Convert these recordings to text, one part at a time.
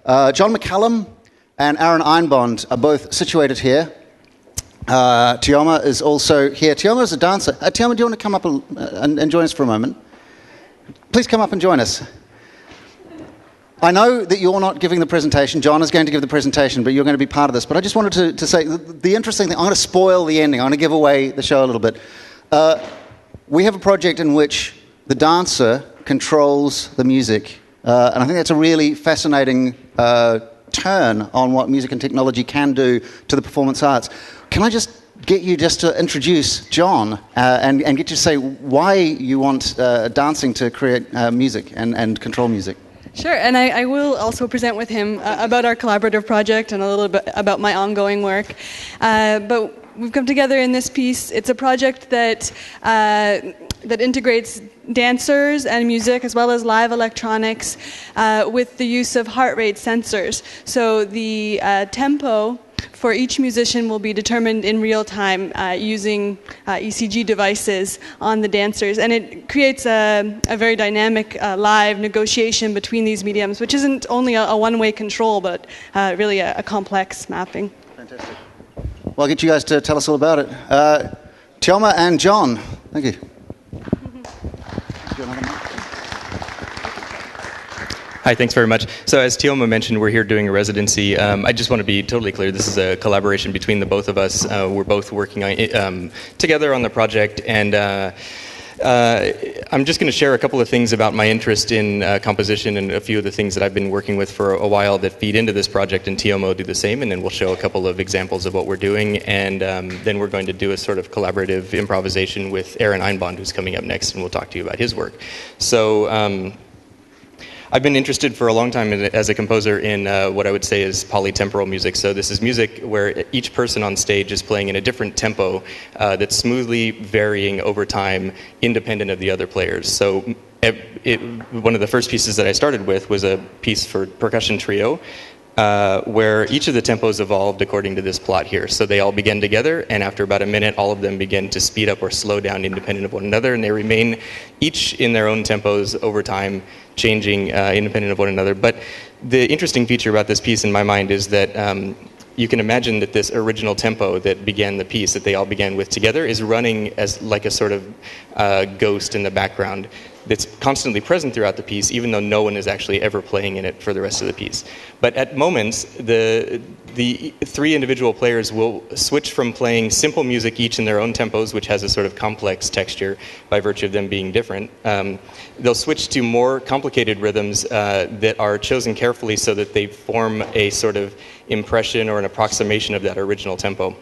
John MacCallum and Einbond are both situated here. Teoma is also here. Teoma is a dancer. Teoma, do you want to come up and join us for a moment? Please come up and join us. I know that you're not giving the presentation. John is going to give the presentation, but you're going to be part of this. But I just wanted to say the interesting thing, I'm going to spoil the ending. I'm going to give away the show a little bit. We have a project in which the dancer controls the music. And I think that's a really fascinating turn on what music and technology can do to the performance arts. Can I just get you just to introduce John and get you to say why you want dancing to create music and control music? Sure, and I will also present with him about our collaborative project and a little bit about my ongoing work. But we've come together in this piece. It's a project that integrates dancers and music as well as live electronics with the use of heart rate sensors. So the tempo for each musician will be determined in real time using ECG devices on the dancers. And it creates a very dynamic live negotiation between these mediums, which isn't only a one-way control, but really a complex mapping. Fantastic. Well, I'll get you guys to tell us all about it. Teoma and John, thank you. Hi, thanks very much. So as Teoma mentioned, we're here doing a residency. I just want to be totally clear, this is a collaboration between the both of us. We're both working on together on the project, and I'm just going to share a couple of things about my interest in composition and a few of the things that I've been working with for a while that feed into this project, and Teoma will do the same, and then we'll show a couple of examples of what we're doing, and then we're going to do a sort of collaborative improvisation with Einbond, who's coming up next, and we'll talk to you about his work. So I've been interested for a long time as a composer in what I would say is poly-temporal music. So this is music where each person on stage is playing in a different tempo that's smoothly varying over time, independent of the other players. So one of the first pieces that I started with was a piece for percussion trio, where each of the tempos evolved according to this plot here. So they all begin together, and after about a minute, all of them begin to speed up or slow down independent of one another, and they remain each in their own tempos over time, changing independent of one another. But the interesting feature about this piece in my mind is that you can imagine that this original tempo that began the piece, that they all began with together, is running as like a sort of ghost in the background that's constantly present throughout the piece, even though no one is actually ever playing in it for the rest of the piece. But at moments, the three individual players will switch from playing simple music each in their own tempos, which has a sort of complex texture by virtue of them being different. They'll switch to more complicated rhythms that are chosen carefully so that they form a sort of impression or an approximation of that original tempo.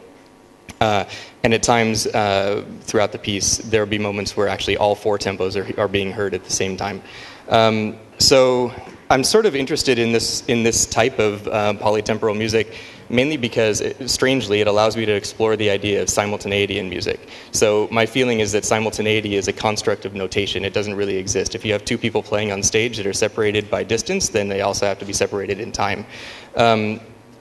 And at times throughout the piece, there will be moments where actually all four tempos are being heard at the same time. So I'm sort of interested in this type of polytemporal music, mainly because, strangely, it allows me to explore the idea of simultaneity in music. So my feeling is that simultaneity is a construct of notation. It doesn't really exist. If you have two people playing on stage that are separated by distance, then they also have to be separated in time.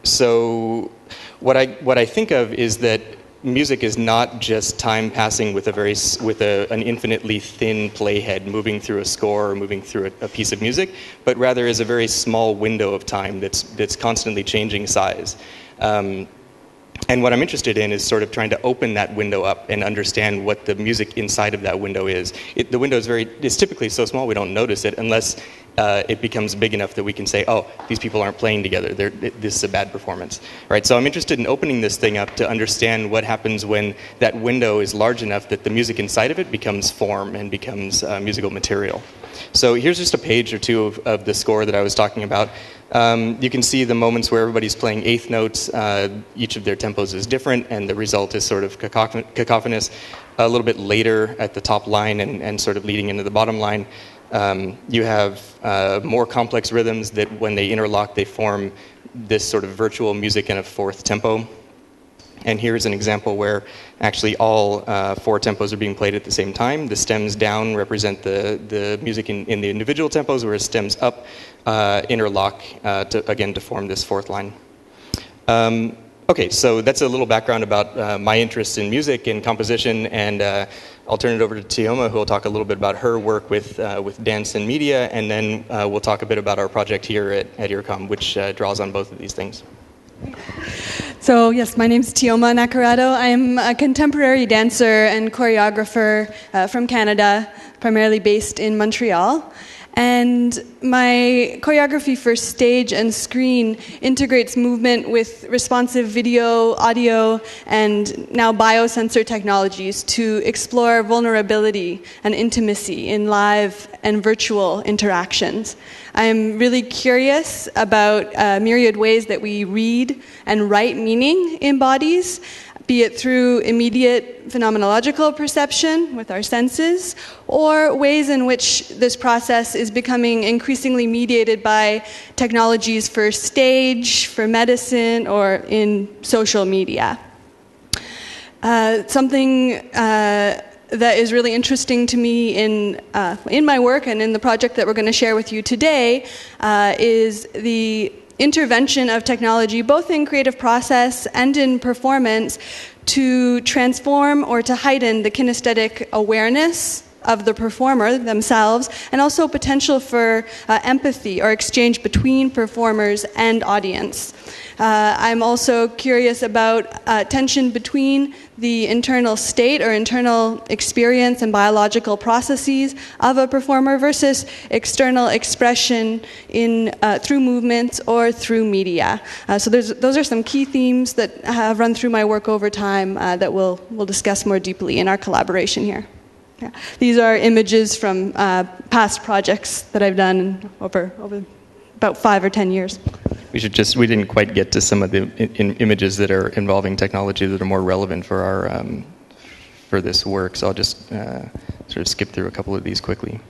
So what I think of is that music is not just time passing with an infinitely thin playhead moving through a score or moving through a piece of music, but rather is a very small window of time that's constantly changing size. And what I'm interested in is sort of trying to open that window up and understand what the music inside of that window is. The window is typically so small we don't notice it unless it becomes big enough that we can say, oh, these people aren't playing together. This is a bad performance. Right? So I'm interested in opening this thing up to understand what happens when that window is large enough that the music inside of it becomes form and becomes musical material. So here's just a page or two of the score that I was talking about. You can see the moments where everybody's playing eighth notes. Each of their tempos is different, and the result is sort of cacophonous. A little bit later at the top line and sort of leading into the bottom line, you have more complex rhythms that when they interlock, they form this sort of virtual music in a fourth tempo. And here's an example where actually all four tempos are being played at the same time. The stems down represent the music in the individual tempos, whereas stems up interlock to form this fourth line. Okay, so that's a little background about my interest in music and composition, and I'll turn it over to Teoma, who will talk a little bit about her work with dance and media, and then we'll talk a bit about our project here at IRCAM, which draws on both of these things. So yes, my name's Teoma Naccarato. I'm a contemporary dancer and choreographer from Canada, primarily based in Montreal. And my choreography for stage and screen integrates movement with responsive video, audio, and now biosensor technologies to explore vulnerability and intimacy in live and virtual interactions. I'm really curious about myriad ways that we read and write meaning in bodies, be it through immediate phenomenological perception with our senses, or ways in which this process is becoming increasingly mediated by technologies for stage, for medicine, or in social media. Something that is really interesting to me in my work and in the project that we're going to share with you today is the intervention of technology, both in creative process and in performance, to transform or to heighten the kinesthetic awareness of the performer themselves, and also potential for empathy or exchange between performers and audience. I'm also curious about tension between the internal state or internal experience and biological processes of a performer versus external expression in through movements or through media. So those are some key themes that have run through my work over time that we'll discuss more deeply in our collaboration here. Yeah. These are images from past projects that I've done over about 5 or 10 years. We didn't quite get to some of the images that are involving technology that are more relevant for our for this work. So I'll just sort of skip through a couple of these quickly.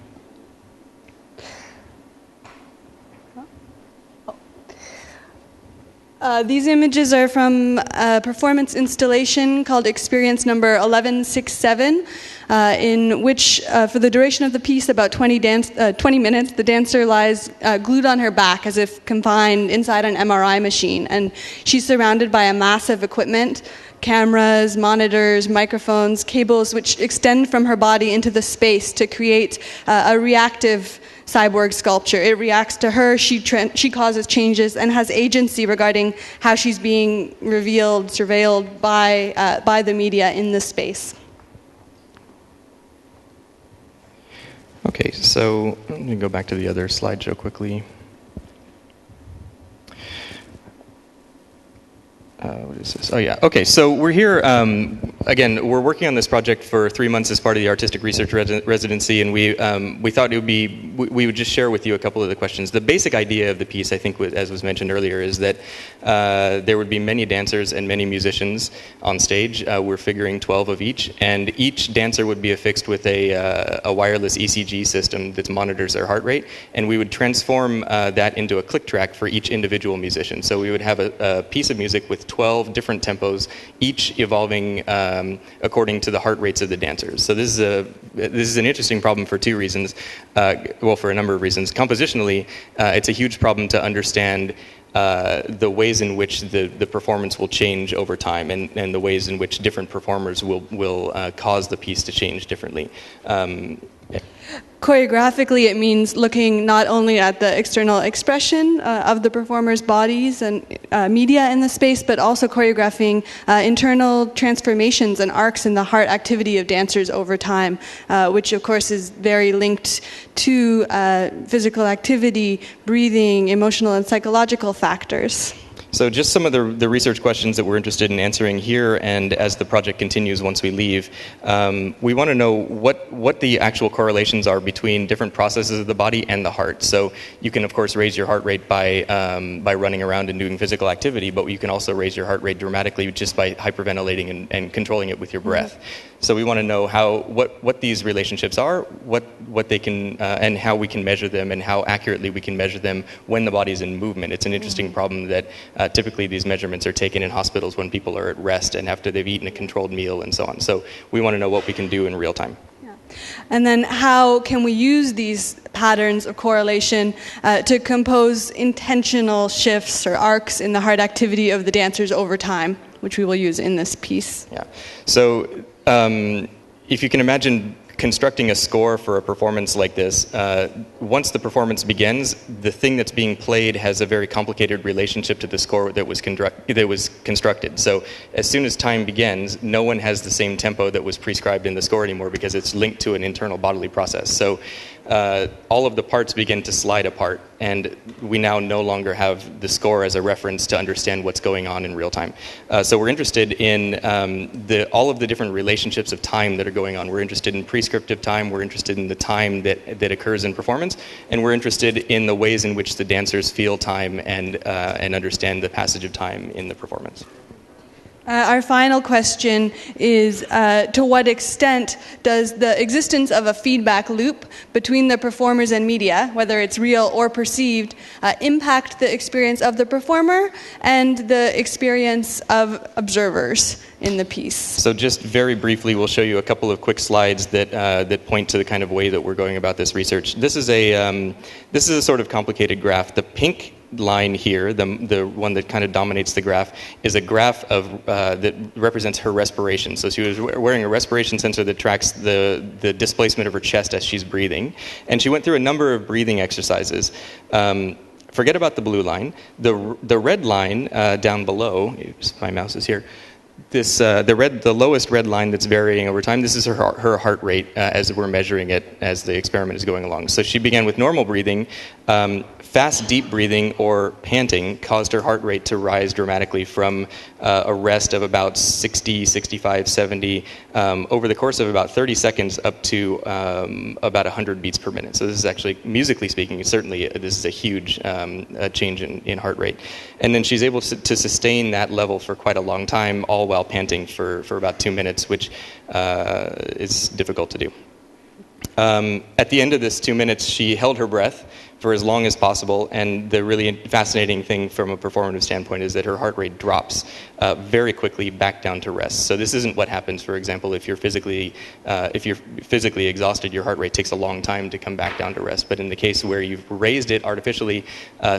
These images are from a performance installation called Experience number 1167, in which, for the duration of the piece, about 20 minutes, the dancer lies glued on her back as if confined inside an MRI machine. And she's surrounded by a massive equipment, cameras, monitors, microphones, cables, which extend from her body into the space to create a reactive cyborg sculpture. It reacts to her, she causes changes, and has agency regarding how she's being revealed, surveilled by the media in this space. Okay, so let me go back to the other slideshow quickly. What is this? Oh yeah, okay, so we're here, again, we're working on this project for 3 months as part of the artistic research residency, and we thought it would be, we would just share with you a couple of the questions. The basic idea of the piece, I think, as was mentioned earlier, is that there would be many dancers and many musicians on stage. We're figuring 12 of each, and each dancer would be affixed with a wireless ECG system that monitors their heart rate, and we would transform that into a click track for each individual musician. So we would have a piece of music with 12 different tempos, each evolving according to the heart rates of the dancers. So this is an interesting problem for two reasons. Well, for a number of reasons. Compositionally, it's a huge problem to understand the ways in which the performance will change over time, and the ways in which different performers will cause the piece to change differently. Choreographically, it means looking not only at the external expression of the performers' bodies and media in the space, but also choreographing internal transformations and arcs in the heart activity of dancers over time, which of course is very linked to physical activity, breathing, emotional and psychological factors. So just some of the research questions that we're interested in answering here, and as the project continues once we leave, we want to know what the actual correlations are between different processes of the body and the heart. So you can, of course, raise your heart rate by running around and doing physical activity, but you can also raise your heart rate dramatically just by hyperventilating and controlling it with your breath. So we want to know what these relationships are, what they can, and how we can measure them, and how accurately we can measure them when the body's in movement. It's an interesting problem that typically these measurements are taken in hospitals when people are at rest and after they've eaten a controlled meal and so on. So we want to know what we can do in real time. Yeah. And then how can we use these patterns of correlation to compose intentional shifts or arcs in the heart activity of the dancers over time, which we will use in this piece. Yeah. So if you can imagine constructing a score for a performance like this, once the performance begins, the thing that's being played has a very complicated relationship to the score that was constructed. So as soon as time begins, no one has the same tempo that was prescribed in the score anymore because it's linked to an internal bodily process. So all of the parts begin to slide apart, and we now no longer have the score as a reference to understand what's going on in real time. So we're interested in all of the different relationships of time that are going on. We're interested in prescriptive time, we're interested in the time that occurs in performance, and we're interested in the ways in which the dancers feel time and understand the passage of time in the performance. Our final question is, to what extent does the existence of a feedback loop between the performers and media, whether it's real or perceived, impact the experience of the performer and the experience of observers in the piece? So just very briefly, we'll show you a couple of quick slides that point to the kind of way that we're going about this research. This is a sort of complicated graph. The pink line here, the one that kind of dominates the graph, is a graph of that represents her respiration. So she was wearing a respiration sensor that tracks the displacement of her chest as she's breathing, and she went through a number of breathing exercises. Forget about the blue line. The red line down below. Oops, my mouse is here. The lowest red line that's varying over time, this is her heart rate as we're measuring it as the experiment is going along. So she began with normal breathing. Fast, deep breathing or panting caused her heart rate to rise dramatically from a rest of about 60, 65, 70 over the course of about 30 seconds up to about 100 beats per minute. So this is actually, musically speaking, this is a huge change in heart rate. And then she's able to sustain that level for quite a long time, all while panting for about 2 minutes, which is difficult to do. At the end of this 2 minutes, she held her breath for as long as possible, and the really fascinating thing from a performative standpoint is that her heart rate drops very quickly back down to rest. So this isn't what happens, for example, if you're physically exhausted, your heart rate takes a long time to come back down to rest. But in the case where you've raised it artificially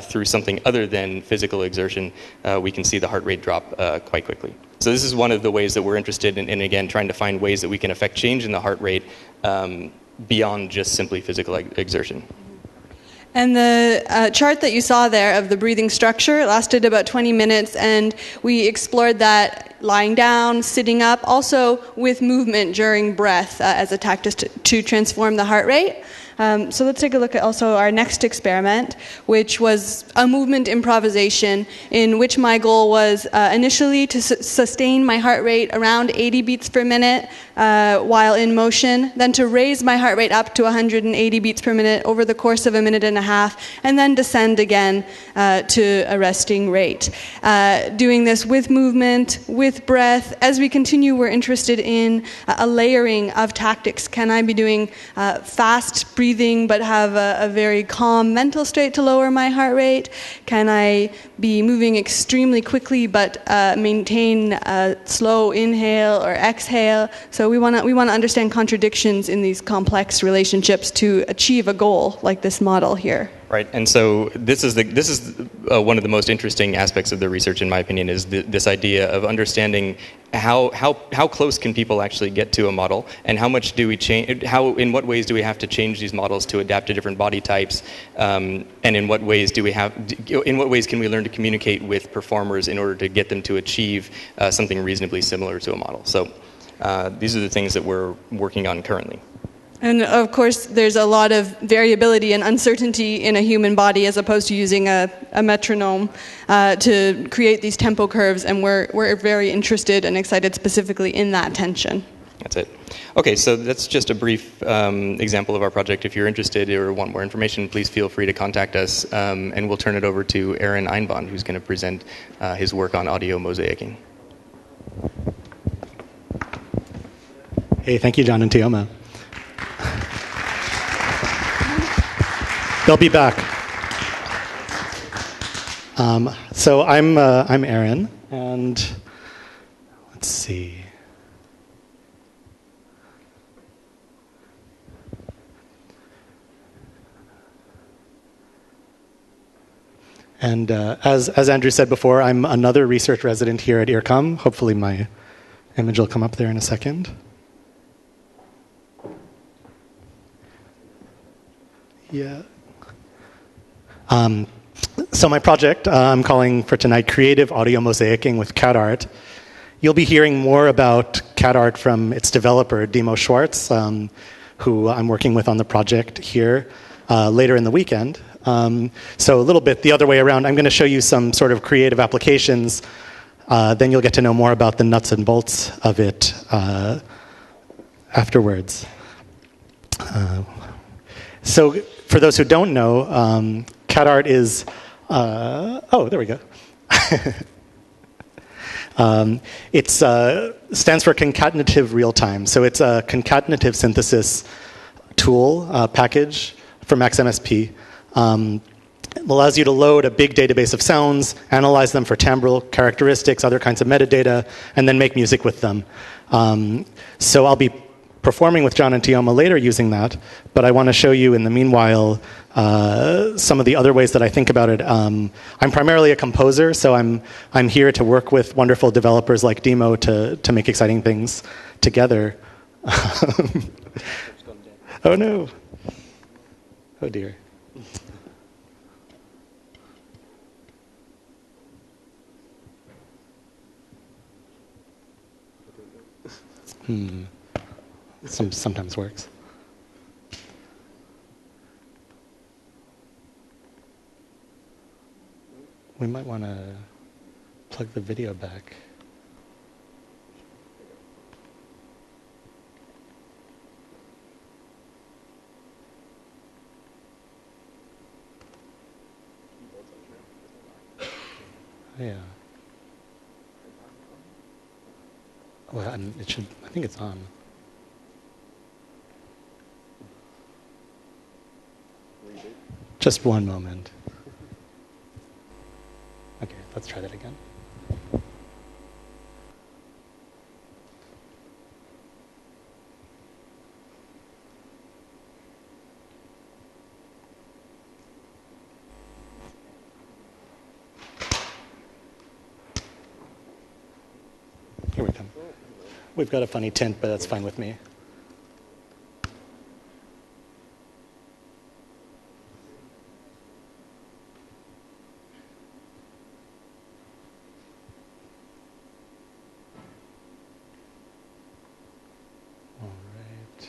through something other than physical exertion, we can see the heart rate drop quite quickly. So this is one of the ways that we're interested in again, trying to find ways that we can affect change in the heart rate beyond just simply physical exertion. And the chart that you saw there of the breathing structure lasted about 20 minutes, and we explored that lying down, sitting up, also with movement during breath as a tactic to transform the heart rate. So let's take a look at also our next experiment, which was a movement improvisation in which my goal was initially to sustain my heart rate around 80 beats per minute while in motion, then to raise my heart rate up to 180 beats per minute over the course of a minute and a half, and then descend again to a resting rate. Doing this with movement, with breath. As we continue, we're interested in a layering of tactics. Can I be doing fast breathing but have a very calm mental state to lower my heart rate? Can I be moving extremely quickly but maintain a slow inhale or exhale? So we want to understand contradictions in these complex relationships to achieve a goal like this model here. Right, and so this is one of the most interesting aspects of the research, in my opinion, is this idea of understanding how close can people actually get to a model, and how much do we change? In what ways do we have to change these models to adapt to different body types, and in what ways can we learn to communicate with performers in order to get them to achieve something reasonably similar to a model? So these are the things that we're working on currently. And of course, there's a lot of variability and uncertainty in a human body as opposed to using a metronome to create these tempo curves, and we're very interested and excited specifically in that tension. That's it. Okay, so that's just a brief example of our project. If you're interested or want more information, please feel free to contact us, and we'll turn it over to Aaron Einbond, who's going to present his work on audio mosaicing. Hey, thank you, John and Teoma. They'll be back. So I'm Aaron, and let's see. And as Andrew said before, I'm another research resident here at IRCAM. Hopefully my image will come up there in a second. Yeah. So my project, I'm calling for tonight Creative Audio Mosaicing with Cat Art. You'll be hearing more about Cat Art from its developer, Demo Schwartz, who I'm working with on the project here later in the weekend. So a little bit the other way around, I'm going to show you some sort of creative applications. Then you'll get to know more about the nuts and bolts of it afterwards. So for those who don't know, Cat Art is, oh, there we go. It stands for concatenative real-time. So it's a concatenative synthesis tool package for Max MSP. It allows you to load a big database of sounds, analyze them for timbral characteristics, other kinds of metadata, and then make music with them. So I'll be performing with John and Teoma later using that, but I want to show you in the meanwhile some of the other ways that I think about it. I'm primarily a composer, so I'm here to work with wonderful developers like Demo to make exciting things together. Oh no. Oh dear. Sometimes works. We might want to plug the video back. Yeah. Well, and it should. I think it's on. Just one moment. Okay, let's try that again. Here we come. We've got a funny tint, but that's fine with me. All right.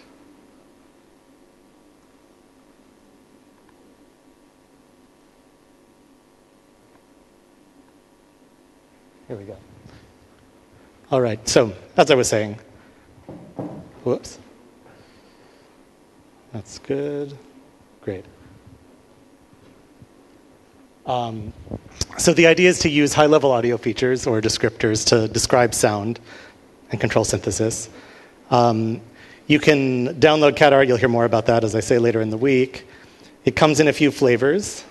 Here we go. All right, so as I was saying, whoops. That's good. Great. So the idea is to use high-level audio features or descriptors to describe sound and control synthesis. You can download Cat Art. You'll hear more about that, as I say, later in the week. It comes in a few flavors.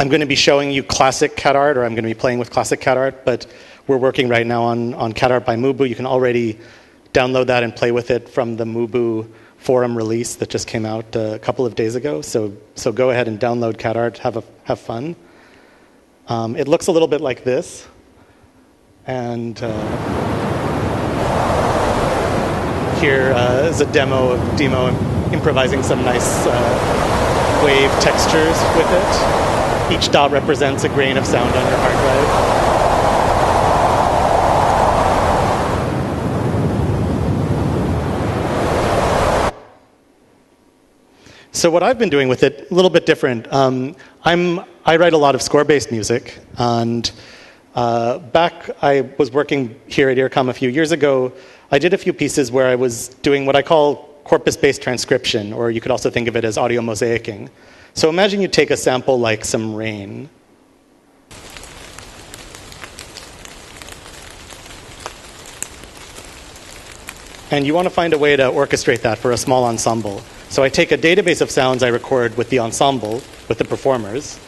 I'm going to be showing you classic Cat Art, or I'm going to be playing with classic Cat Art, but we're working right now on Cat Art by Mubu. You can already download that and play with it from the Mubu forum release that just came out a couple of days ago. So go ahead and download Cat Art, have fun. It looks a little bit like this. And here is a demo of Demo improvising some nice wave textures with it. Each dot represents a grain of sound on your hard drive. So what I've been doing with it, a little bit different. I write a lot of score-based music, and back I was working here at IRCAM a few years ago. I did a few pieces where I was doing what I call corpus-based transcription, or you could also think of it as audio mosaicing. So imagine you take a sample like some rain. And you want to find a way to orchestrate that for a small ensemble. So I take a database of sounds I record with the ensemble, with the performers.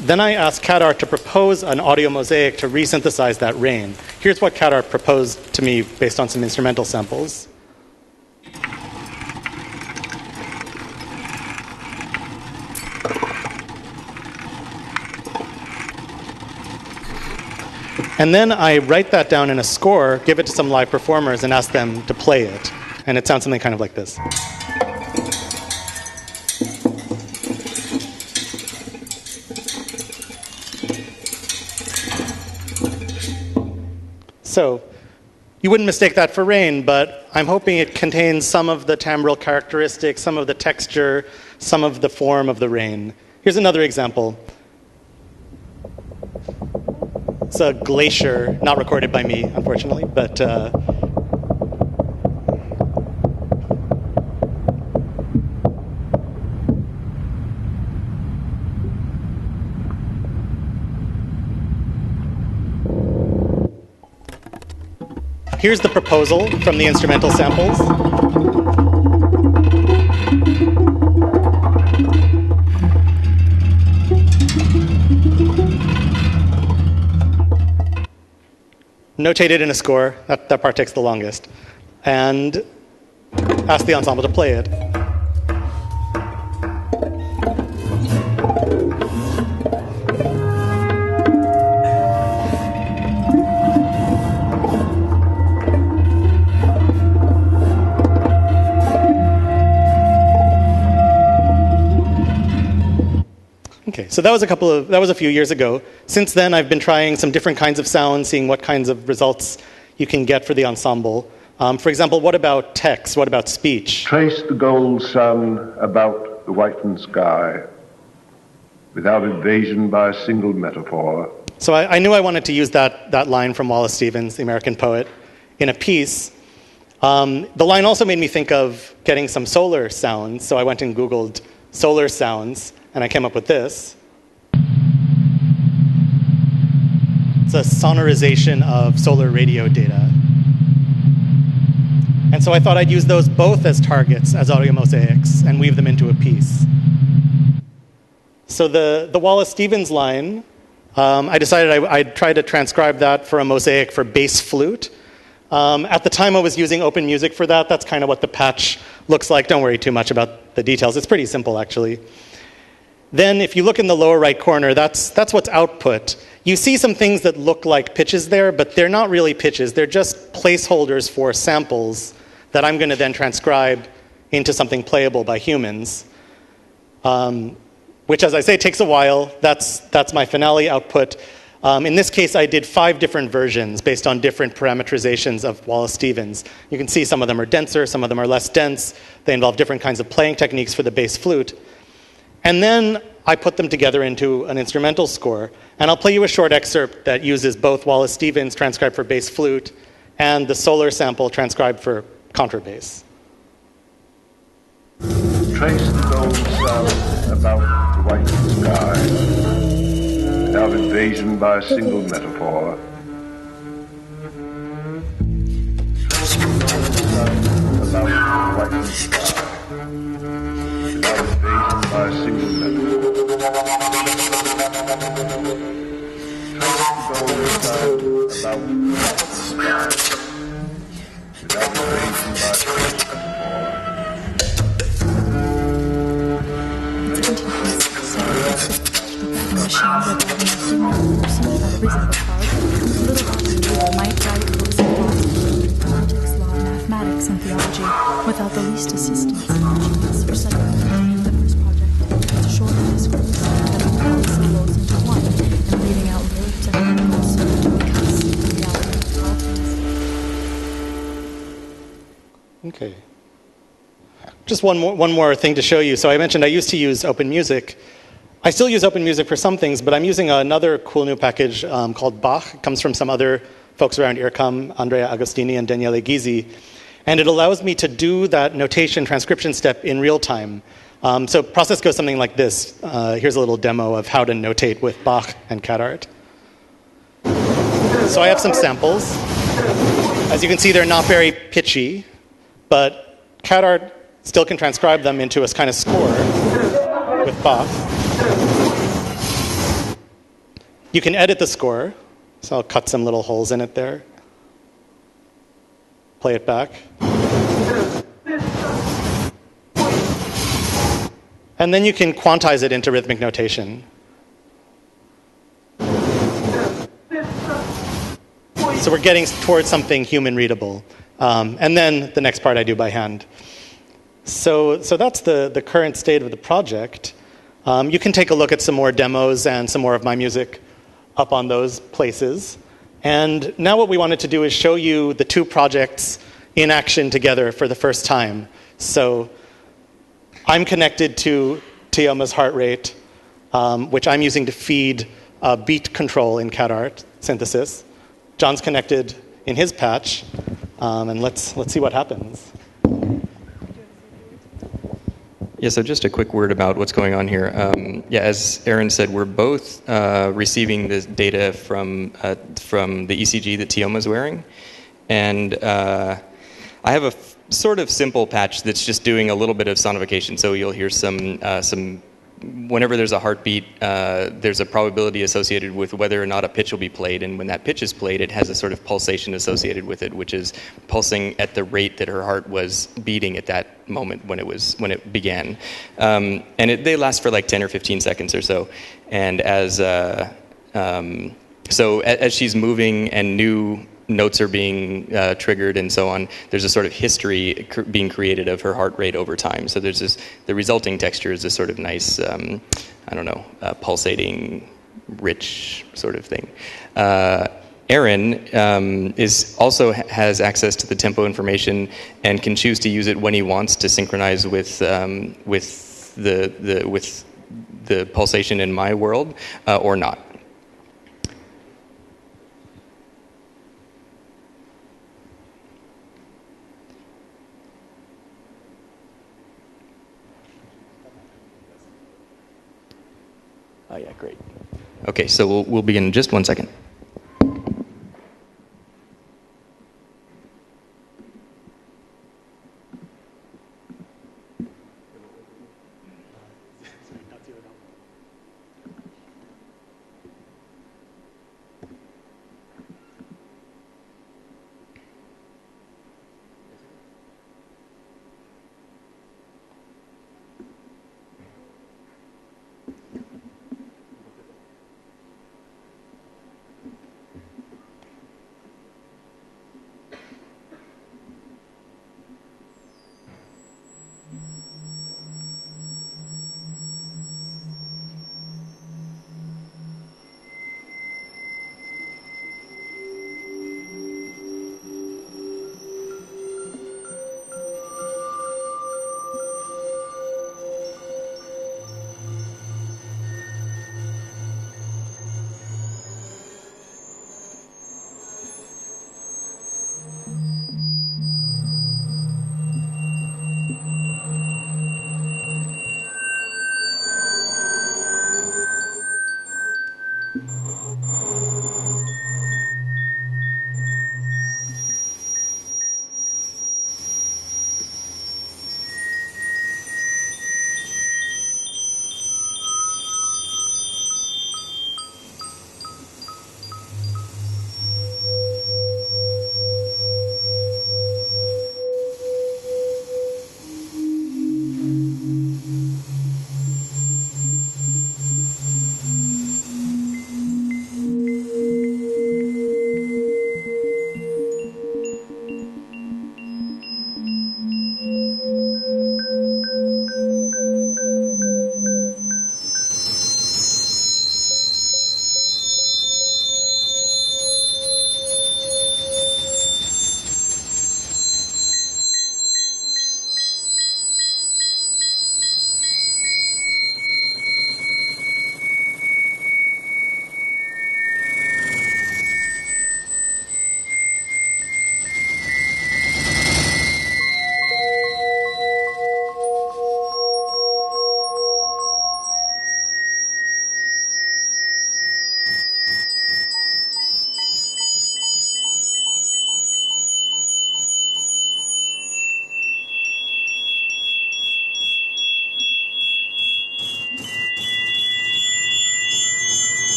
Then I ask Cat Art to propose an audio mosaic to resynthesize that rain. Here's what Cat Art proposed to me based on some instrumental samples. And then I write that down in a score, give it to some live performers, and ask them to play it. And it sounds something kind of like this. So you wouldn't mistake that for rain, but I'm hoping it contains some of the timbral characteristics, some of the texture, some of the form of the rain. Here's another example. It's a glacier, not recorded by me, unfortunately, but here's the proposal from the instrumental samples. Notated in a score, that part takes the longest, and ask the ensemble to play it. Okay, so that was a few years ago. Since then, I've been trying some different kinds of sounds, seeing what kinds of results you can get for the ensemble. For example, what about text? What about speech? Trace the gold sun about the whitened sky, without invasion by a single metaphor. So I knew I wanted to use that line from Wallace Stevens, the American poet, in a piece. The line also made me think of getting some solar sounds, so I went and Googled solar sounds, and I came up with this. It's a sonorization of solar radio data. And so I thought I'd use those both as targets, as audio mosaics, and weave them into a piece. So the Wallace Stevens line, I decided I'd try to transcribe that for a mosaic for bass flute. At the time I was using open music for that. That's kind of what the patch looks like. Don't worry too much about the details. It's pretty simple, actually. Then if you look in the lower right corner, that's what's output. You see some things that look like pitches there, but they're not really pitches. They're just placeholders for samples that I'm going to then transcribe into something playable by humans, which, as I say, takes a while. That's my finale output. In this case, I did 5 different versions based on different parameterizations of Wallace Stevens. You can see some of them are denser, some of them are less dense. They involve different kinds of playing techniques for the bass flute. And then I put them together into an instrumental score. And I'll play you a short excerpt that uses both Wallace Stevens transcribed for bass flute and the solar sample transcribed for contrabass. Trace the gold sun about the whitened sky, without invasion by a single metaphor. Trace the gold sun about the whitened sky, without invasion by a single metaphor. Trace the gold sun about the whitened sky, without invasion by a single metaphor. Mathematics and theology without the least assistance in genius for studying the first project to shorten discourse that policy flows into one and leaving out lived evidence to discuss the reality of things. Okay. Just one more thing to show you. So I mentioned I used to use open music. I still use open music for some things, but I'm using another cool new package called Bach. It comes from some other folks around IRCAM, Andrea Agostini and Daniele Ghisi. And it allows me to do that notation transcription step in real time. So process goes something like this. Here's a little demo of how to notate with Bach and cat art. So I have some samples. As you can see, they're not very pitchy, but cat art still can transcribe them into a kind of score with Bach. You can edit the score, so I'll cut some little holes in it there. Play it back. And then you can quantize it into rhythmic notation. So we're getting towards something human readable. And then the next part I do by hand. So that's the current state of the project. You can take a look at some more demos and some more of my music up on those places. And now what we wanted to do is show you the two projects in action together for the first time. So I'm connected to Teoma's heart rate, which I'm using to feed beat control in CAD-art synthesis. John's connected in his patch, and let's see what happens. Yeah, so just a quick word about what's going on here. Yeah, as Aaron said, we're both receiving this data from the ECG that Teoma's wearing, and I have a sort of simple patch that's just doing a little bit of sonification. So you'll hear some. Whenever there's a heartbeat, there's a probability associated with whether or not a pitch will be played, and when that pitch is played, it has a sort of pulsation associated with it, which is pulsing at the rate that her heart was beating at that moment when it began. They last for like 10 or 15 seconds or so, and as she's moving and new notes are being triggered and so on, there's a sort of history being created of her heart rate over time. So there's the resulting texture is this sort of nice, pulsating, rich sort of thing. Aaron has access to the tempo information and can choose to use it when he wants to synchronize with the pulsation in my world or not. Oh yeah, great. Okay, so we'll begin in just 1 second.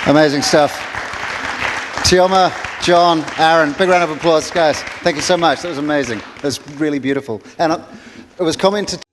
Amazing stuff. Teoma, John, Aaron, big round of applause, guys. Thank you so much. That was amazing. It was really beautiful. And it was commented